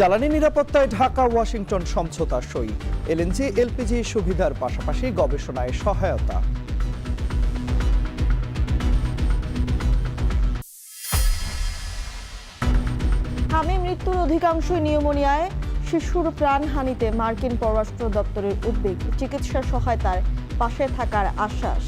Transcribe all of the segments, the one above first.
জ্বালানি নিরাপত্তায় ঢাকা ওয়াশিংটন সমঝোতা সই। এলএনজি এলপিজি সুবিধার পাশাপাশি গবেষণায় সহায়তা। হামী মৃত্যুর অধিকাংশই নিউমোনিয়ায়, শিশুর প্রাণহানিতে মার্কিন পররাষ্ট্র দপ্তরের উদ্বেগ, চিকিৎসা সহায়তার পাশে থাকার আশ্বাস।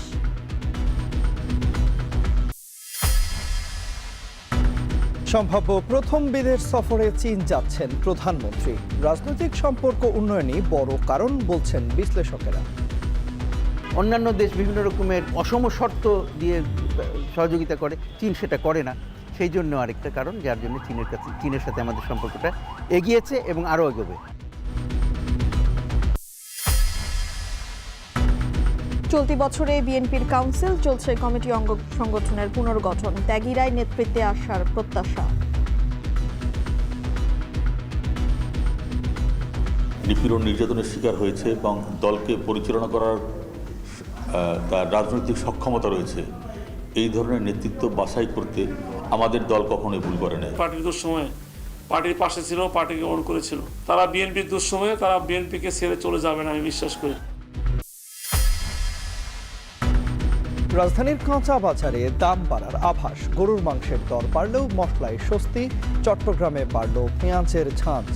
সম্ভাব্য প্রথম বিদেশ সফরে চীন যাচ্ছেন প্রধানমন্ত্রী। রাজনৈতিক সম্পর্ক উন্নয়নই বড় কারণ বলছেন বিশ্লেষকেরা। অন্যান্য দেশ বিভিন্ন রকমের অসম শর্ত দিয়ে সহযোগিতা করে, চীন সেটা করে না। সেই জন্য আরেকটা কারণ যার জন্য চীনের সাথে আমাদের সম্পর্কটা এগিয়েছে এবং আরও এগোবে। চলতি বছরে বিএনপির কাউন্সিল চলছে কমিটি অঙ্গ সংগঠনের পুনর্গঠন, ত্যাগীরাই নেতৃত্বে আসার প্রত্যাশা। নিপীড়ন নির্যাতনের শিকার হয়েছে এবং দলকে পরিচালনা করার তার রাজনৈতিক সক্ষমতা রয়েছে। এই ধরনের নেতৃত্ব বাছাই করতে আমাদের দল কখনোই ভুল করে নাই। পার্টির দুঃসময়ে পার্টির পাশে ছিল, পার্টিকে গ্রহণ করেছিল। তারা বিএনপির দুঃসময়ে তারা বিএনপিকে ছেড়ে চলে যাবে না, আমি বিশ্বাস করি। রাজধানীর কাঁচা বাজারে দাম বাড়ার আভাস। গরুর মাংসের দর বাড়লেও মশলায় স্বস্তি। চট্টগ্রামে বাড়ল পেঁয়াজের ঝাঁঝ।